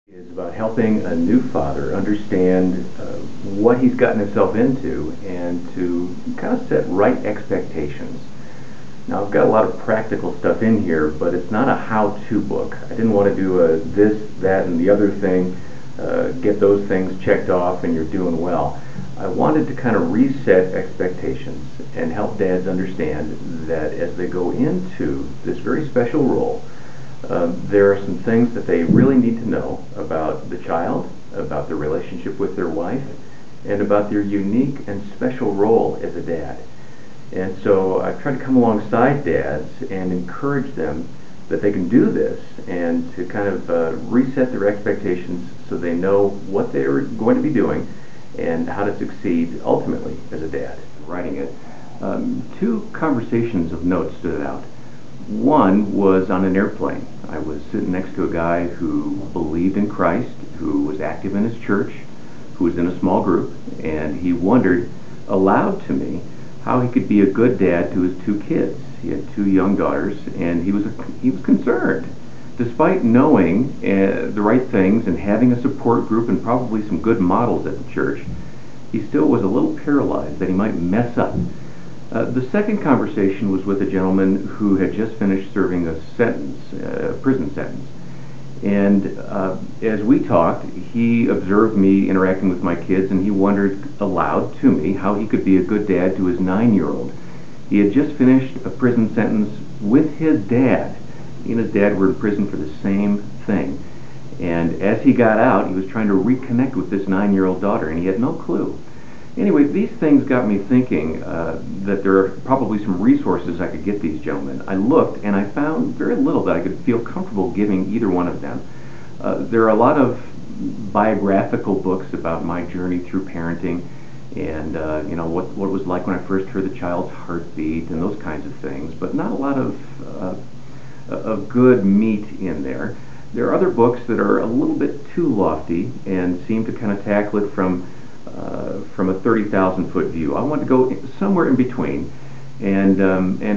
Is about helping a new father understand what he's gotten himself into and to kind of set right expectations. Now, I've got a lot of practical stuff in here, but it's not a how-to book. I didn't want to do a this, that, and the other thing, get those things checked off and you're doing well. I wanted to kind of reset expectations and help dads understand that as they go into this very special role, there are some things that they really need to know about the child, about their relationship with their wife, and about their unique and special role as a dad. And so I've tried to come alongside dads and encourage them that they can do this and to kind of reset their expectations so they know what they're going to be doing and how to succeed ultimately as a dad. Writing it, two conversations of note stood out. One was on an airplane. I was sitting next to a guy who believed in Christ, who was active in his church, who was in a small group, and he wondered aloud to me how he could be a good dad to his two kids. He had two young daughters, and he was concerned. Despite knowing the right things and having a support group and probably some good models at the church, he still was a little paralyzed that he might mess up. The second conversation was with a gentleman who had just finished serving a prison sentence. And as we talked, he observed me interacting with my kids, and he wondered aloud to me how he could be a good dad to his 9-year-old. He had just finished a prison sentence with his dad. He and his dad were in prison for the same thing. And as he got out, he was trying to reconnect with this 9-year-old daughter, and he had no clue. Anyway, these things got me thinking that there are probably some resources I could get these gentlemen. I looked and I found very little that I could feel comfortable giving either one of them. There are a lot of biographical books about my journey through parenting and what it was like when I first heard the child's heartbeat and those kinds of things, but not a lot of good meat in there. There are other books that are a little bit too lofty and seem to kind of tackle it from a 30,000-foot view. I want to go somewhere in between and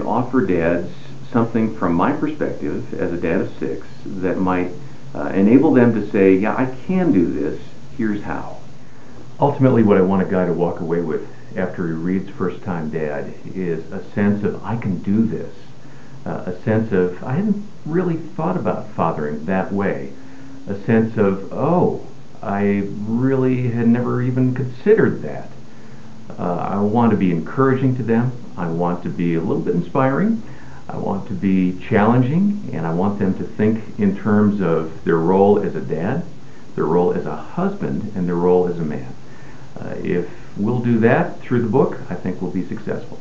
offer dads something from my perspective as a dad of 6 that might enable them to say, yeah, I can do this, here's how. Ultimately, what I want a guy to walk away with after he reads First Time Dad is a sense of, I can do this. A sense of, I hadn't really thought about fathering that way. A sense of, oh, I really had never even considered that. I want to be encouraging to them. I want to be a little bit inspiring. I want to be challenging, and I want them to think in terms of their role as a dad, their role as a husband, and their role as a man. If we'll do that through the book, I think we'll be successful.